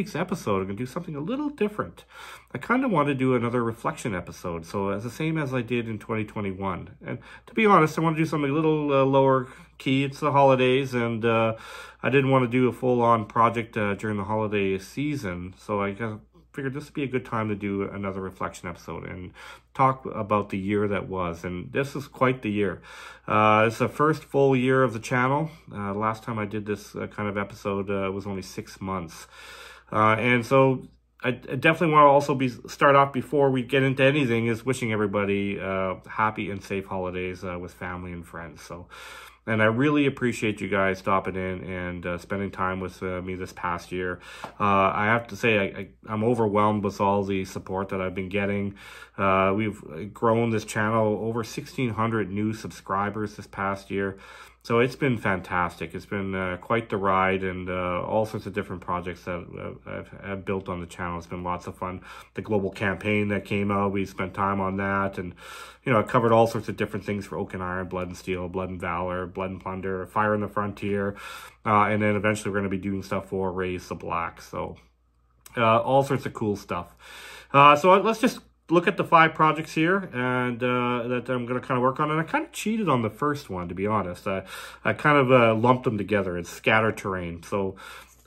week's episode, I'm going to do something a little different. I kind of want to do another reflection episode, so as the same as I did in 2021. And to be honest, I want to do something a little lower key. It's the holidays, and I didn't want to do a full-on project during the holiday season, so I figured this would be a good time to do another reflection episode and talk about the year that was. And this is quite the year. It's the first full year of the channel. Last time I did this kind of episode was only 6 months. And so I definitely want to also start off before we get into anything is wishing everybody happy and safe holidays with family and friends. And I really appreciate you guys stopping in and spending time with me this past year. I have to say, I'm overwhelmed with all the support that I've been getting. We've grown this channel over 1,600 new subscribers this past year. So it's been fantastic. It's been quite the ride, and all sorts of different projects that I've built on the channel. It's been lots of fun. The global campaign that came out, we spent time on that, and I covered all sorts of different things for Oak and Iron, Blood and Steel, Blood and Valor, Blood and Plunder, Fire in the Frontier, and then eventually we're going to be doing stuff for Raise the Black. So all sorts of cool stuff. So let's just look at the 5 projects here and that I'm going to kind of work on. And I kind of cheated on the first one, to be honest. I kind of lumped them together. It's scatter terrain. So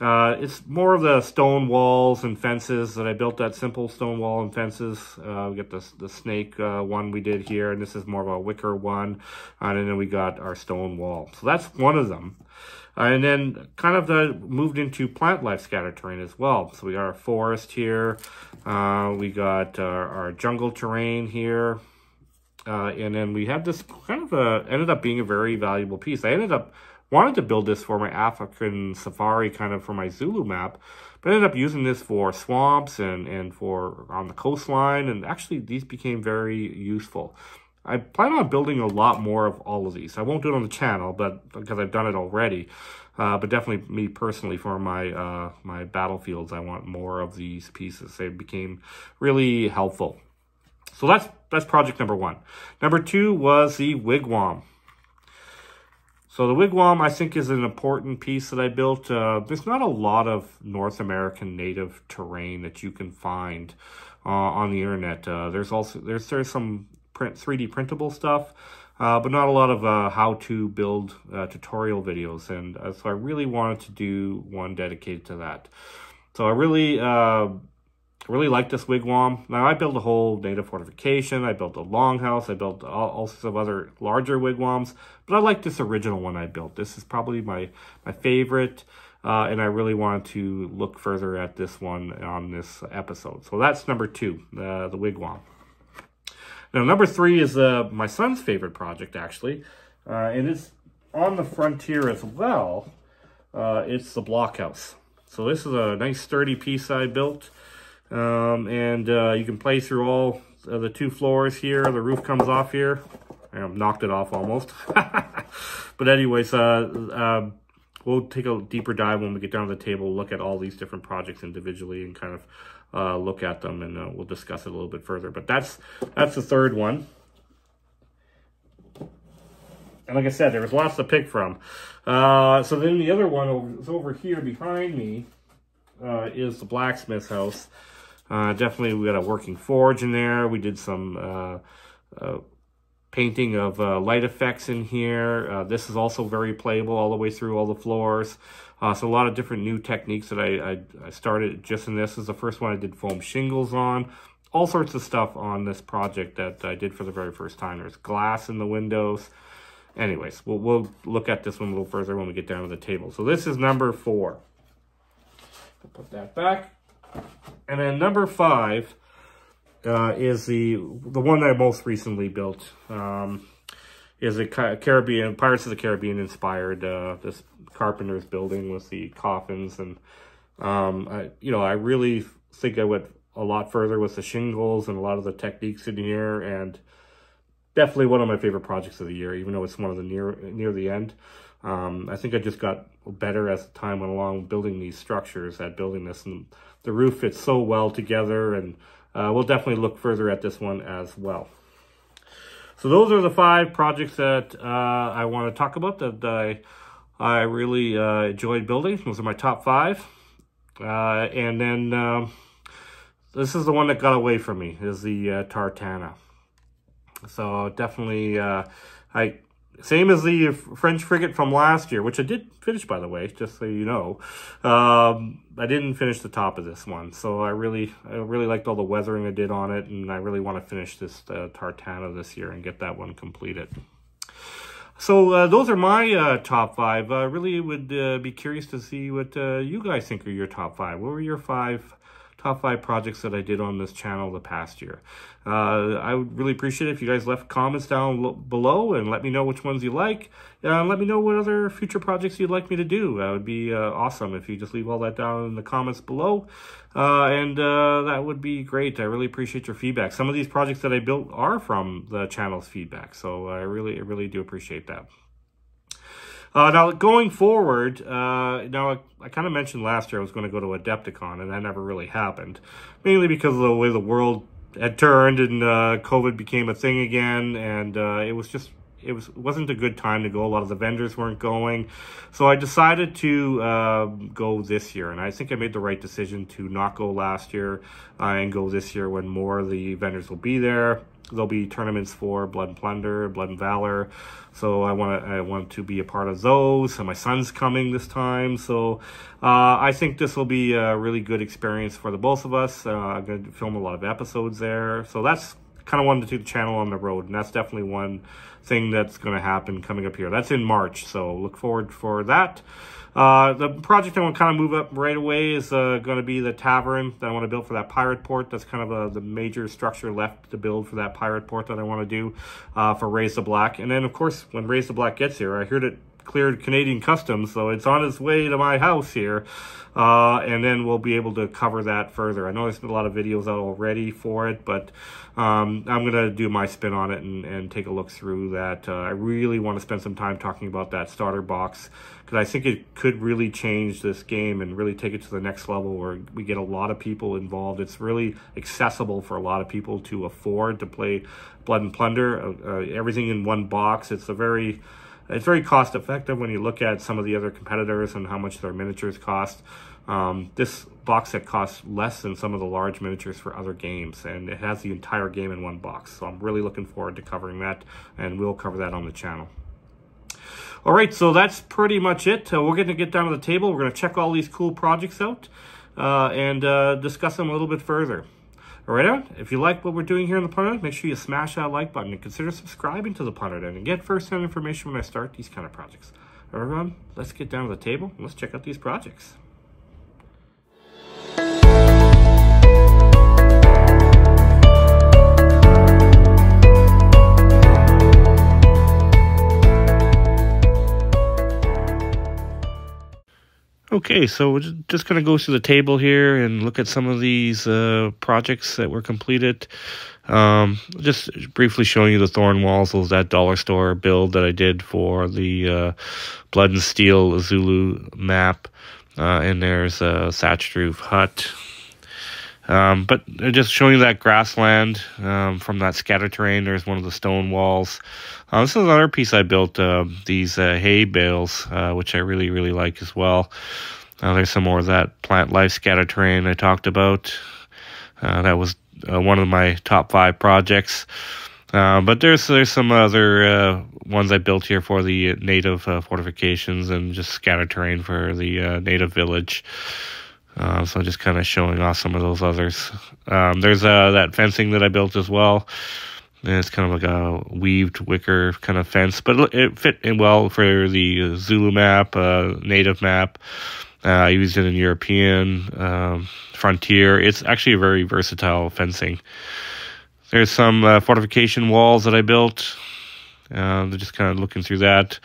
it's more of the stone walls and fences that I built, that simple stone wall and fences. We got the snake one we did here, and this is more of a wicker one. And then we got our stone wall. So that's one of them. And then kind of moved into plant life scatter terrain as well. So we got our forest here. We got our jungle terrain here. And then we have this kind of ended up being a very valuable piece. I wanted to build this for my African safari, kind of for my Zulu map, but I ended up using this for swamps and for on the coastline. And actually these became very useful. I plan on building a lot more of all of these. I won't do it on the channel, but because I've done it already. But definitely me personally, for my my battlefields, I want more of these pieces. They became really helpful. So that's project number 1. Number 2 was the wigwam. So the wigwam, I think, is an important piece that I built. There's not a lot of North American native terrain that you can find on the internet. There's some 3D printable stuff, but not a lot of how to build tutorial videos. And so I really wanted to do one dedicated to that. So I really like this wigwam. Now I built a whole native fortification. I built a longhouse. I built all sorts of other larger wigwams, but I like this original one I built. This is probably my favorite. And I really wanted to look further at this one on this episode. So that's number 2, the wigwam. Now, number 3 is my son's favorite project, actually. And it's on the frontier as well. It's the blockhouse. So this is a nice sturdy piece I built. And you can play through all the 2 floors here. The roof comes off here. I knocked it off almost. But anyways, we'll take a deeper dive when we get down to the table, look at all these different projects individually and kind of look at them, and we'll discuss it a little bit further. But that's the 3rd one. And like I said, there was lots to pick from. So then the other one is over here behind me is the blacksmith house. Definitely we got a working forge in there. We did some painting of light effects in here. This is also very playable all the way through all the floors. So a lot of different new techniques that I started just in this. This is the first one I did foam shingles on. All sorts of stuff on this project that I did for the very first time. There's glass in the windows. Anyways, we'll look at this one a little further when we get down to the table. So this is number 4. I'll put that back. And then number 5 is the one that I most recently built. Is a Caribbean, Pirates of the Caribbean inspired this carpenter's building with the coffins. And I really think I went a lot further with the shingles and a lot of the techniques in here, and definitely one of my favorite projects of the year, even though it's one of the near the end. I think I just got better as time went along building these structures, at building this, and the roof fits so well together, and we'll definitely look further at this one as well. So those are the 5 projects that I want to talk about that I really enjoyed building. Those are my top 5. And then this is the one that got away from me, is the Tartana. So definitely, same as the French frigate from last year, which I did finish, by the way, just so you know. I didn't finish the top of this one, so I really liked all the weathering I did on it, and I really want to finish this Tartana this year and get that one completed. So those are my top 5. I really would be curious to see what you guys think are your top 5. What were your top 5 projects that I did on this channel the past year? I would really appreciate it if you guys left comments down below and let me know which ones you like. Let me know what other future projects you'd like me to do. That would be awesome if you just leave all that down in the comments below. And that would be great. I really appreciate your feedback. Some of these projects that I built are from the channel's feedback, so I really do appreciate that. Now, going forward, now I kind of mentioned last year I was going to go to Adepticon, and that never really happened, mainly because of the way the world had turned and COVID became a thing again, and it wasn't a good time to go. A lot of the vendors weren't going, so I decided to go this year, and I think I made the right decision to not go last year and go this year when more of the vendors will be there. There'll be tournaments for Blood and Plunder, Blood and Valor, so I want to be a part of those. And my son's coming this time, so I think this will be a really good experience for the both of us. I'm going to film a lot of episodes there, so that's kind of wanted to take the channel on the road, and that's definitely one thing that's going to happen coming up here. That's in March, so look forward for that. The project I want to kind of move up right away is going to be the tavern that I want to build for that pirate port. That's kind of the major structure left to build for that pirate port that I want to do for Raise the Black. And then, of course, when Raise the Black gets here, I heard it cleared Canadian Customs, so it's on its way to my house here. And then we'll be able to cover that further. I know there's been a lot of videos out already for it, but I'm going to do my spin on it and take a look through that. I really want to spend some time talking about that starter box, because I think it could really change this game and really take it to the next level where we get a lot of people involved. It's really accessible for a lot of people to afford to play Blood and Plunder. Everything in one box. It's very cost effective when you look at some of the other competitors and how much their miniatures cost. This box set costs less than some of the large miniatures for other games, and it has the entire game in one box. So I'm really looking forward to covering that, and we'll cover that on the channel. All right, so that's pretty much it. We're going to get down to the table. We're going to check all these cool projects out and discuss them a little bit further. All right, if you like what we're doing here in the Plunder Den, make sure you smash that like button and consider subscribing to the Plunder Den and get first-hand information when I start these kind of projects. All right, everyone, let's get down to the table and let's check out these projects. Okay, so we're just going to go through the table here and look at some of these projects that were completed. Just briefly showing you the Thorn Walls, that dollar store build that I did for the Blood and Steel Zulu map. And there's a thatched roof hut. But just showing you that grassland from that scatter terrain. There's one of the stone walls. This is another piece I built, these hay bales, which I really like as well. There's some more of that plant life scatter terrain I talked about. That was one of my top 5 projects. But there's some other ones I built here for the native fortifications and just scatter terrain for the native village. So just kind of showing off some of those others. There's that fencing that I built as well. And it's kind of like a weaved wicker kind of fence, but it fit in well for the Zulu map, native map. I used it in European, frontier. It's actually a very versatile fencing. There's some fortification walls that I built. Just kind of looking through that.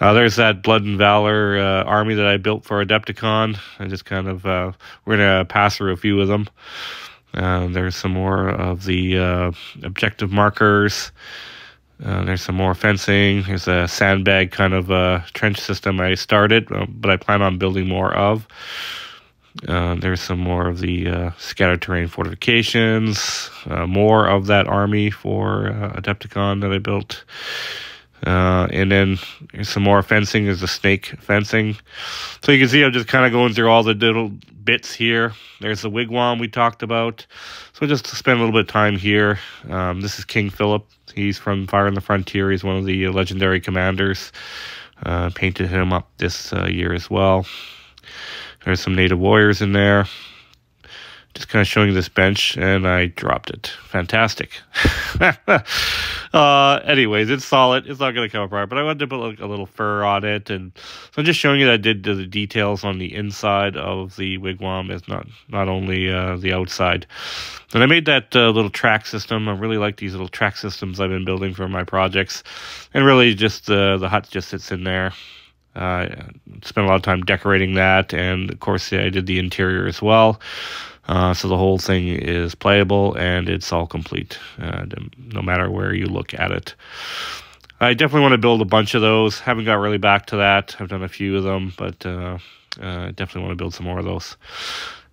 There's that Blood and Valor army that I built for Adepticon. I just kind of, we're going to pass through a few of them. There's some more of the objective markers. There's some more fencing. There's a sandbag kind of trench system I started, but I plan on building more of. There's some more of the scattered terrain fortifications, more of that army for Adepticon that I built. And then there's some more fencing. There's the snake fencing. So you can see I'm just kind of going through all the little bits here. There's the wigwam we talked about. So just to spend a little bit of time here. This is King Philip. He's from Fire on the Frontier. He's one of the legendary commanders. Painted him up this year as well. There's some native warriors in there. Just kind of showing you this bench, and I dropped it. Fantastic. Anyways, it's solid. It's not going to come apart, but I wanted to put like a little fur on it. And so I'm just showing you that I did the details on the inside of the wigwam, is not only the outside. And I made that little track system. I really like these little track systems I've been building for my projects. And really just the hut just sits in there. Spent a lot of time decorating that. And of course, I did the interior as well. So the whole thing is playable, and it's all complete, no matter where you look at it. I definitely want to build a bunch of those. Haven't got really back to that. I've done a few of them, but definitely want to build some more of those.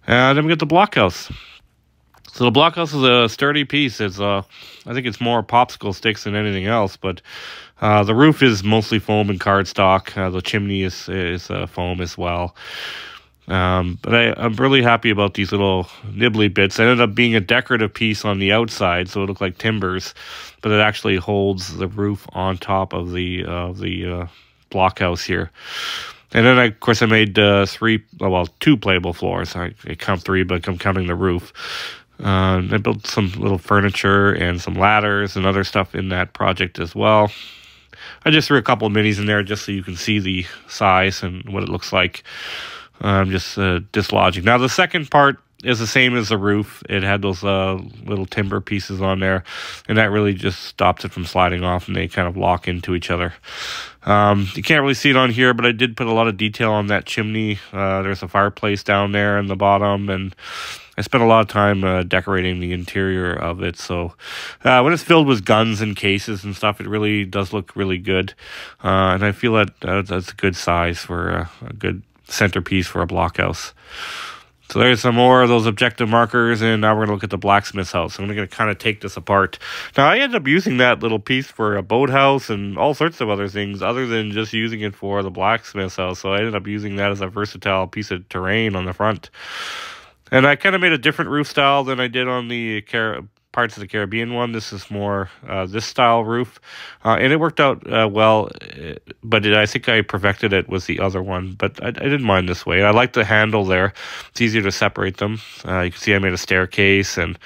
And then we get the blockhouse. So the blockhouse is a sturdy piece. It's I think it's more popsicle sticks than anything else, but the roof is mostly foam and cardstock. The chimney is foam as well. But I'm really happy about these little nibbly bits. It ended up being a decorative piece on the outside, so it looked like timbers, but it actually holds the roof on top of the blockhouse here. And then, of course, I made two playable floors. I count three, but I'm counting the roof. I built some little furniture and some ladders and other stuff in that project as well. I just threw a couple of minis in there just so you can see the size and what it looks like. I'm just dislodging. Now, the second part is the same as the roof. It had those little timber pieces on there, and that really just stops it from sliding off, and they kind of lock into each other. You can't really see it on here, but I did put a lot of detail on that chimney. There's a fireplace down there in the bottom, and I spent a lot of time decorating the interior of it. So when it's filled with guns and cases and stuff, it really does look really good. And I feel that that's a good size for a good centerpiece for a blockhouse. So there's some more of those objective markers, and now we're going to look at the blacksmith's house. I'm going to kind of take this apart. Now, I ended up using that little piece for a boathouse and all sorts of other things other than just using it for the blacksmith's house. So I ended up using that as a versatile piece of terrain on the front. And I kind of made a different roof style than I did on the parts of the Caribbean one. This is more this style roof, and it worked out well, but I think I perfected it with the other one, but I didn't mind this way. I like the handle there. It's easier to separate them. You can see I made a staircase, and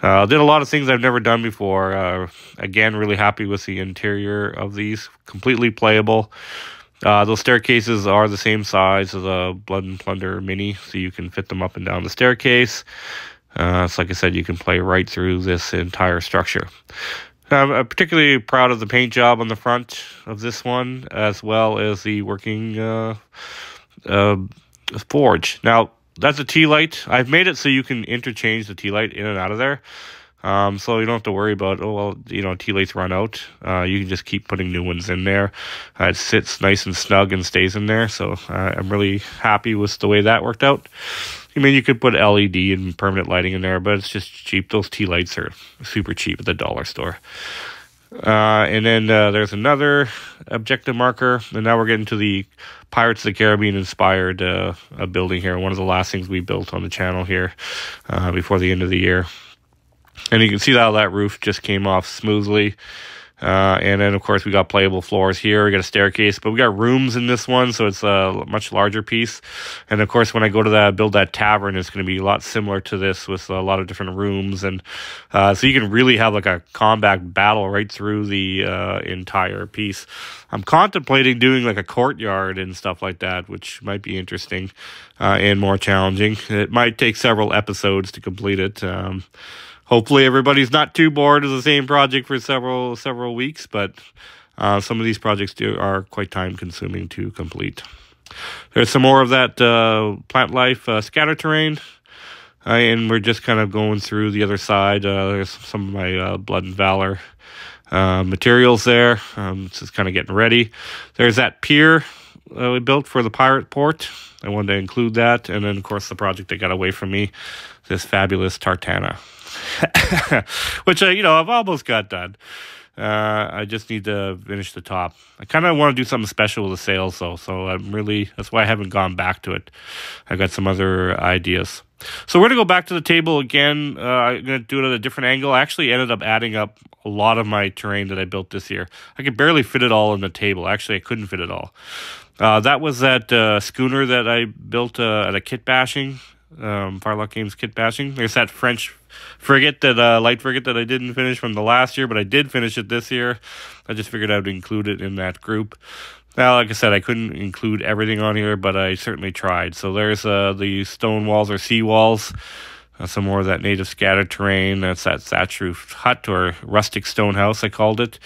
did a lot of things I've never done before. Again, really happy with the interior of these, completely playable. Those staircases are the same size as a Blood and Plunder mini, so you can fit them up and down the staircase. So like I said, you can play right through this entire structure. I'm particularly proud of the paint job on the front of this one, as well as the working forge. Now, that's a tea light. I've made it so you can interchange the tea light in and out of there. So you don't have to worry about, tea lights run out. You can just keep putting new ones in there. It sits nice and snug and stays in there. So I'm really happy with the way that worked out. I mean, you could put LED and permanent lighting in there, but it's just cheap. Those tea lights are super cheap at the dollar store. And then there's another objective marker. And now we're getting to the Pirates of the Caribbean inspired building here. One of the last things we built on the channel here before the end of the year. And you can see how that roof just came off smoothly. And then, of course, we got playable floors here. We got a staircase, but we got rooms in this one, so it's a much larger piece. And, of course, when I go to build that tavern, it's going to be a lot similar to this with a lot of different rooms. And so you can really have like a combat battle right through the entire piece. I'm contemplating doing like a courtyard and stuff like that, which might be interesting and more challenging. It might take several episodes to complete it. Hopefully everybody's not too bored of the same project for several weeks, but some of these projects are quite time-consuming to complete. There's some more of that plant life scatter terrain, and we're just kind of going through the other side. There's some of my Blood and Valor materials there. Just kind of getting ready. There's that pier we built for the pirate port. I wanted to include that, and then, of course, the project that got away from me, this fabulous tartana. Which, I've almost got done. I just need to finish the top. I kind of want to do something special with the sails, though, so that's why I haven't gone back to it. I got some other ideas. So we're going to go back to the table again. I'm going to do it at a different angle. I actually ended up adding up a lot of my terrain that I built this year. I could barely fit it all in the table. Actually, I couldn't fit it all. That was that schooner that I built at a kit bashing, Firelock Games kit bashing. There's that French frigate, light frigate that I didn't finish from the last year, but I did finish it this year. I just figured I would include it in that group. Now, like I said, I couldn't include everything on here, but I certainly tried. So there's the stone walls or sea walls, some more of that native scattered terrain. That's that thatch roof hut or rustic stone house, I called it.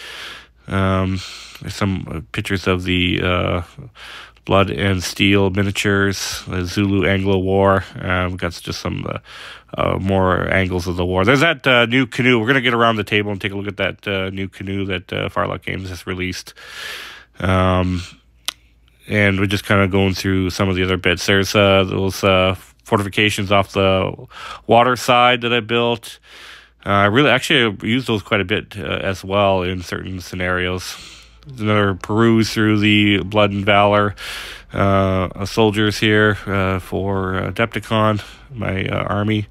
There's some pictures of the Blood and Steel miniatures, the Zulu Anglo War. We've got just some more angles of the war. There's that new canoe. We're going to get around the table and take a look at that new canoe that Firelock Games has released. And we're just kind of going through some of the other bits. There's those fortifications off the water side that I built. I used those quite a bit as well in certain scenarios. There's another peruse through the Blood and Valor soldiers here for Adepticon, my army.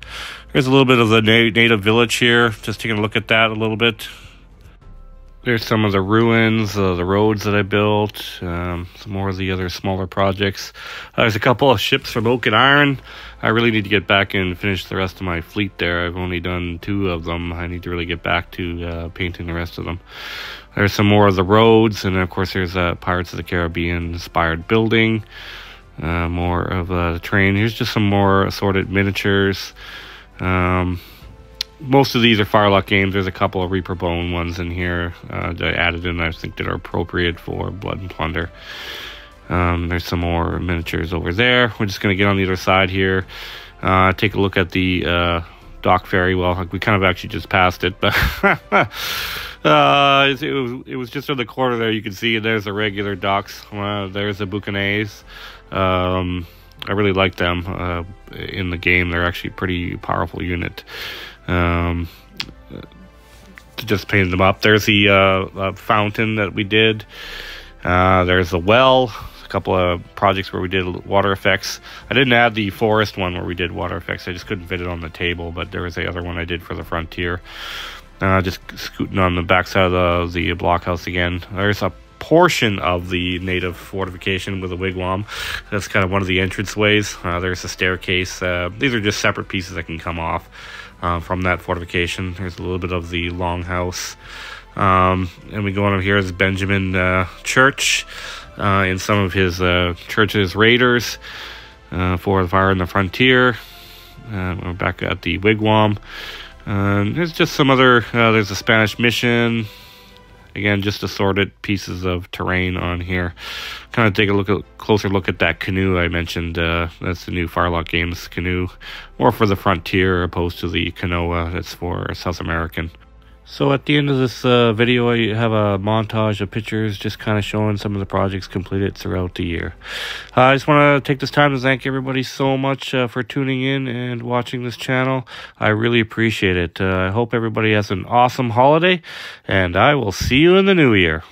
There's a little bit of the native village here, just taking a look at that a little bit. There's some of the ruins, the roads that I built, some more of the other smaller projects. There's a couple of ships from Oak and Iron. I really need to get back and finish the rest of my fleet there. I've only done 2 of them. I need to really get back to painting the rest of them. There's some more of the roads, and of course there's Pirates of the Caribbean inspired building. More of the terrain. Here's just some more assorted miniatures. Most of these are Firelock Games. There's a couple of Reaper Bone ones in here that I added in, I think, that are appropriate for Blood and Plunder. There's some more miniatures over there. We're just going to get on the other side here. Take a look at the dock ferry. Well, we kind of actually just passed it, but it was just on the corner there. You can see there's the regular docks. There's the Bucanets. I really like them in the game. They're actually a pretty powerful unit. Just painted them up. There's the fountain that we did. There's the well. A couple of projects where we did water effects. I didn't add the forest one where we did water effects. I just couldn't fit it on the table, but there was the other one I did for the frontier. Just scooting on the backside of the blockhouse again. There's a portion of the native fortification with a wigwam. That's kind of one of the entrance ways. There's a staircase. These are just separate pieces that can come off from that fortification. There's a little bit of the longhouse. And we go on over here is Benjamin Church in some of his church's raiders for the Fire in the Frontier. We're back at the wigwam. There's just some other, there's a Spanish mission. Again, just assorted pieces of terrain on here. Kind of take a closer look at that canoe I mentioned. That's the new Firelock Games canoe. More for the frontier opposed to the canoa that's for South American. So at the end of this video, I have a montage of pictures just kind of showing some of the projects completed throughout the year. I just want to take this time to thank everybody so much for tuning in and watching this channel. I really appreciate it. I hope everybody has an awesome holiday, and I will see you in the new year.